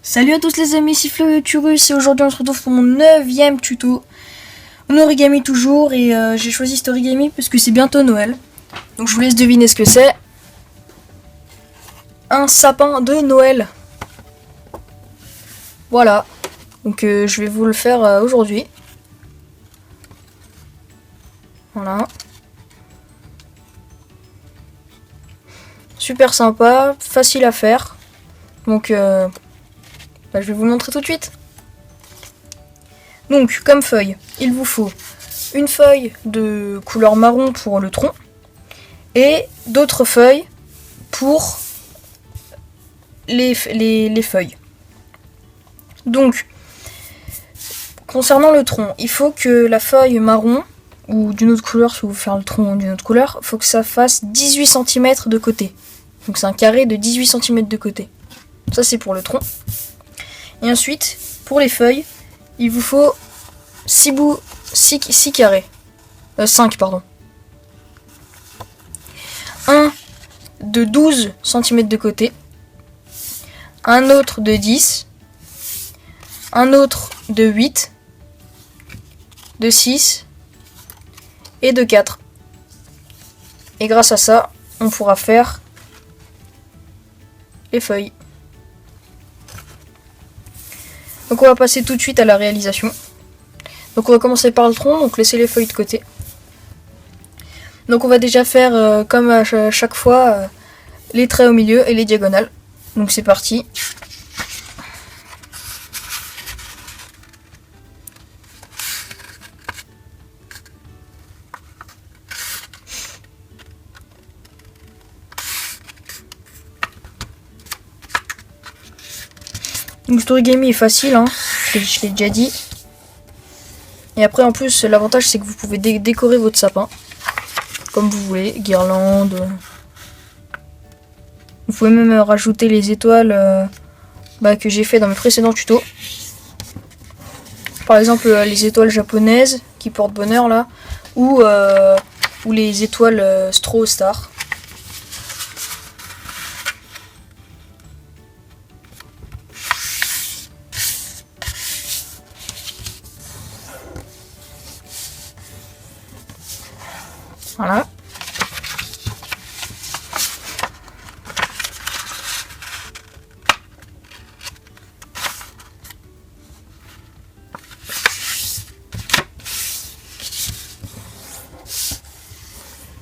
Salut à tous les amis, c'est Florioturus et aujourd'hui on se retrouve pour mon 9ème tuto en origami toujours et j'ai choisi cet origami parce que c'est bientôt Noël. Donc je vous laisse deviner ce que c'est. Un sapin de Noël. Voilà, donc je vais vous le faire aujourd'hui. Voilà. Super sympa, facile à faire. Donc je vais vous le montrer tout de suite. Donc, comme feuille, il vous faut une feuille de couleur marron pour le tronc et d'autres feuilles pour les feuilles. Donc, concernant le tronc, il faut que la feuille marron, ou d'une autre couleur, si vous voulez faire le tronc d'une autre couleur, il faut que ça fasse 18 cm de côté. Donc c'est un carré de 18 cm de côté. Ça c'est pour le tronc. Et ensuite, pour les feuilles, il vous faut 6 carrés. 5, pardon. Un de 12 cm de côté. Un autre de 10. Un autre de 8. De 6. Et de 4. Et grâce à ça, on pourra faire les feuilles. Donc on va passer tout de suite à la réalisation. Donc on va commencer par le tronc, donc laisser les feuilles de côté. Donc on va déjà faire comme à chaque fois les traits au milieu et les diagonales. Donc c'est parti. Donc cet origami est facile, hein, je l'ai déjà dit. Et après en plus l'avantage c'est que vous pouvez décorer votre sapin comme vous voulez, guirlande. Vous pouvez même rajouter les étoiles que j'ai fait dans mes précédents tutos. Par exemple les étoiles japonaises qui portent bonheur là, ou les étoiles Straw Star. Voilà.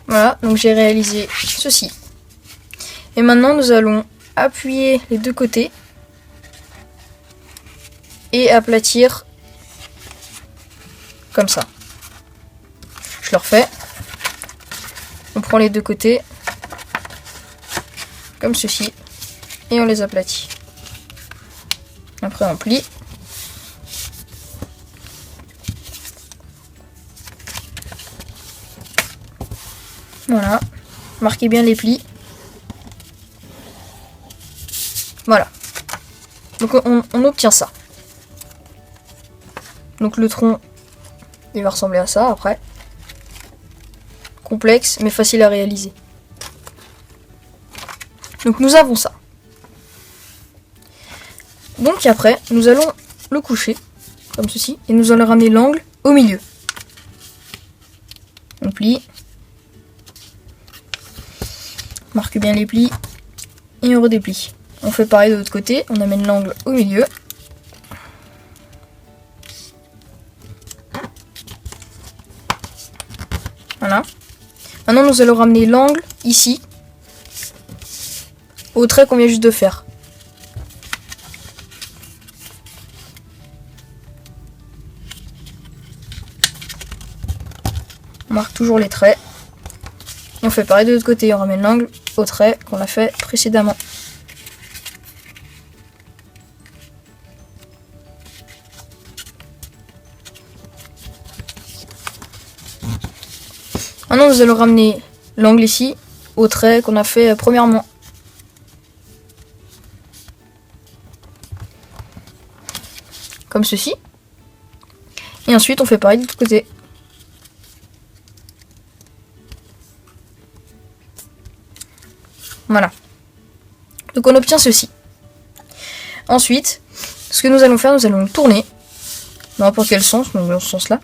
Voilà, donc j'ai réalisé ceci. Et maintenant nous allons appuyer les deux côtés et aplatir comme ça. Je le refais. On prend les deux côtés, comme ceci, et on les aplatit. Après on plie. Voilà, marquez bien les plis. Voilà. Donc on obtient ça. Donc le tronc, il va ressembler à ça après. Complexe mais facile à réaliser. Donc nous avons ça. Donc après nous allons le coucher comme ceci et nous allons ramener l'angle au milieu. On plie, marque bien les plis et on redéplie. On fait pareil de l'autre côté, on amène l'angle au milieu. Voilà. Maintenant, nous allons ramener l'angle ici, au trait qu'on vient juste de faire. On marque toujours les traits. Et on fait pareil de l'autre côté, on ramène l'angle au trait qu'on a fait précédemment. Maintenant, nous allons ramener l'angle ici au trait qu'on a fait premièrement. Comme ceci. Et ensuite, on fait pareil de l'autre côté. Voilà. Donc on obtient ceci. Ensuite, Ce que nous allons faire, nous allons tourner dans n'importe quel sens, donc dans ce sens là.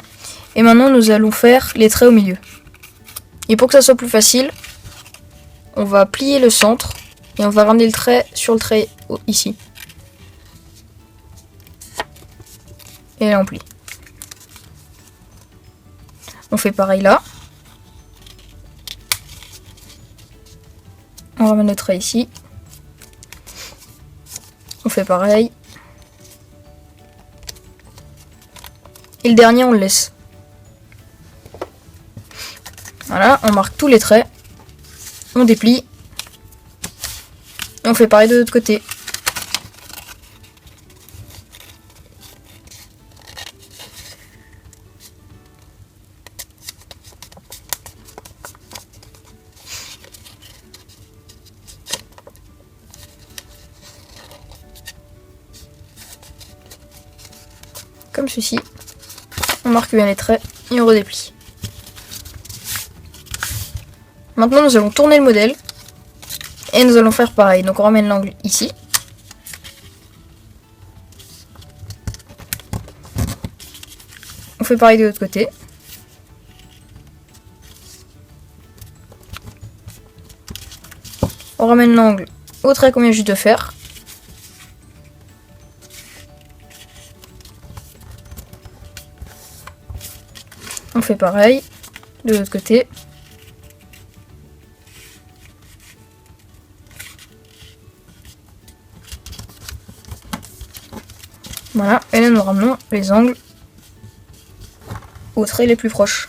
Et maintenant nous allons faire les traits au milieu. Et pour que ça soit plus facile, on va plier le centre et on va ramener le trait sur le trait ici. Et là on plie. On fait pareil là. On ramène le trait ici. On fait pareil. Et le dernier on le laisse. Voilà, on marque tous les traits. On déplie. Et on fait pareil de l'autre côté. Comme ceci. On marque bien les traits et on redéplie. Maintenant nous allons tourner le modèle et nous allons faire pareil. Donc on ramène l'angle ici. On fait pareil de l'autre côté. On ramène l'angle au trait qu'on vient juste de faire. On fait pareil de l'autre côté. Voilà, et là nous ramenons les angles aux traits les plus proches.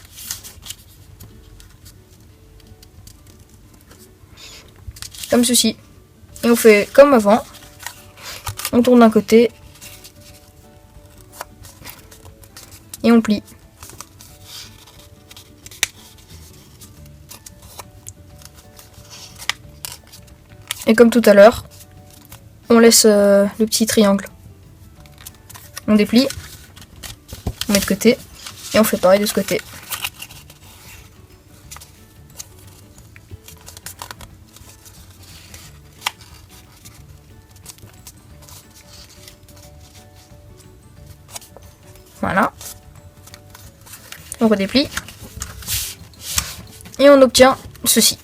Comme ceci. Et on fait comme avant. On tourne d'un côté. Et on plie. Et comme tout à l'heure, on laisse le petit triangle. On déplie, on met de côté, et on fait pareil de ce côté. Voilà. On redéplie. Et on obtient ceci.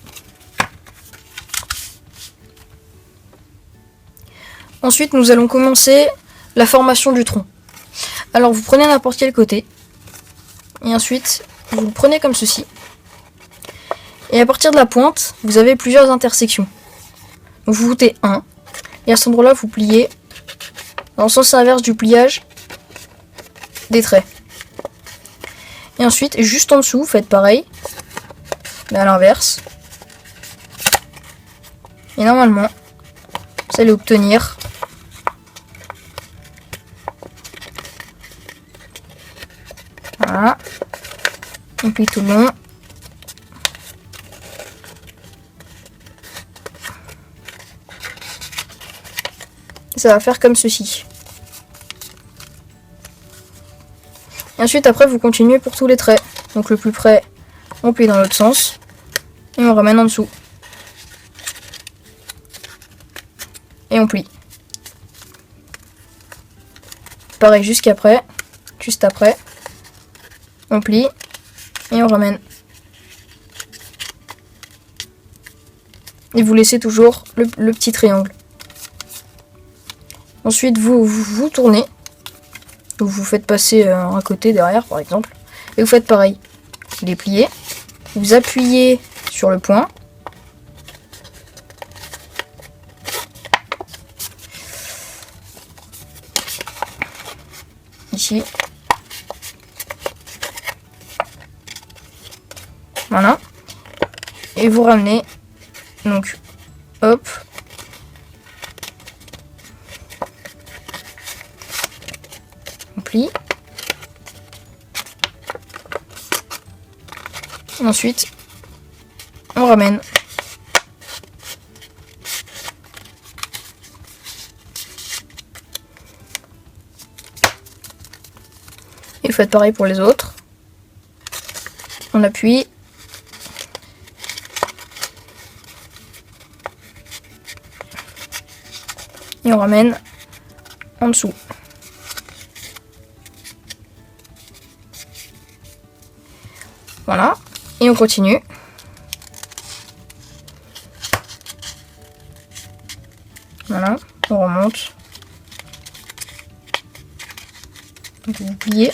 Ensuite, nous allons commencer la formation du tronc. Alors, vous prenez n'importe quel côté. Et ensuite, vous le prenez comme ceci. Et à partir de la pointe, vous avez plusieurs intersections. Donc, vous foutez 1. Et à cet endroit-là, vous pliez dans le sens inverse du pliage des traits. Et ensuite, juste en dessous, vous faites pareil. Mais à l'inverse. Et normalement, vous allez obtenir voilà. On plie tout le long. Ça va faire comme ceci. Et ensuite, après, vous continuez pour tous les traits. Donc le plus près, on plie dans l'autre sens. Et on ramène en dessous. Et on plie. Pareil jusqu'après. Juste après. On plie. Et on ramène. Et vous laissez toujours le petit triangle. Ensuite, vous tournez. Vous faites passer un côté derrière, par exemple. Et vous faites pareil. Vous les pliez. Vous appuyez sur le point. Ici. Voilà. Et vous ramenez. Donc, hop. On plie. Ensuite, on ramène. Et vous faites pareil pour les autres. On appuie. Et on ramène en dessous. Voilà. Et on continue. Voilà, on remonte. Donc vous pliez.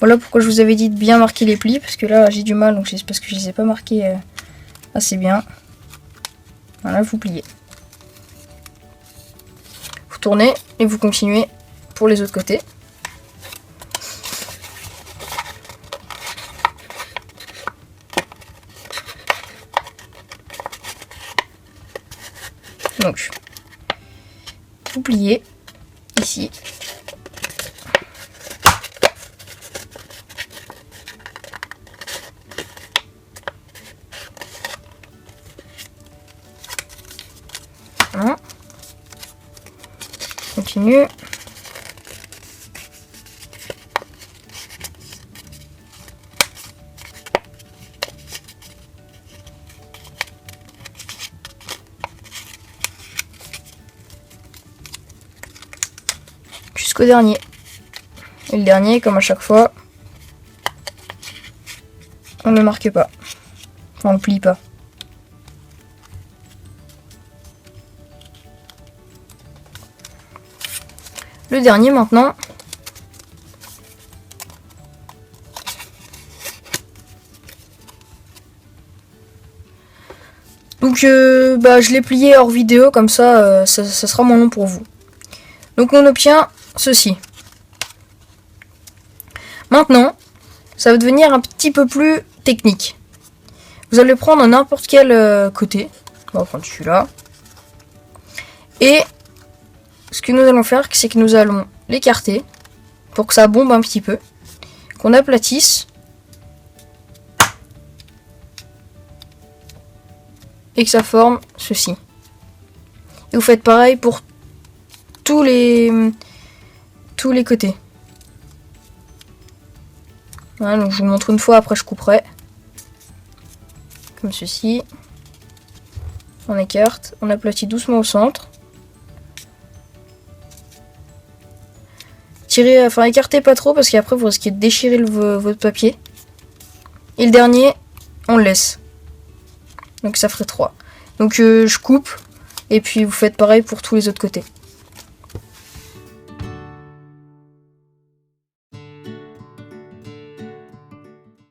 Voilà pourquoi je vous avais dit de bien marquer les plis, parce que là j'ai du mal, donc c'est parce que je les ai pas marqués assez bien. Voilà, vous pliez. Vous tournez et vous continuez pour les autres côtés. Donc, vous pliez ici. Voilà. Continue. Jusqu'au dernier. Et le dernier, comme à chaque fois, on ne le marque pas. Enfin, on ne le plie pas. Le dernier maintenant. Donc je l'ai plié hors vidéo, comme ça, ça sera moins long pour vous. Donc on obtient ceci. Maintenant, ça va devenir un petit peu plus technique. Vous allez prendre n'importe quel côté. On va prendre celui-là. Et ce que nous allons faire, c'est que nous allons l'écarter pour que ça bombe un petit peu. Qu'on aplatisse. Et que ça forme ceci. Et vous faites pareil pour tous les côtés. Voilà, donc je vous montre une fois, après je couperai. Comme ceci. On écarte, on aplatit doucement au centre. Tirez, enfin écartez pas trop parce qu'après vous risquez de déchirer votre papier. Et le dernier, on le laisse. Donc ça ferait 3. Donc je coupe et puis vous faites pareil pour tous les autres côtés.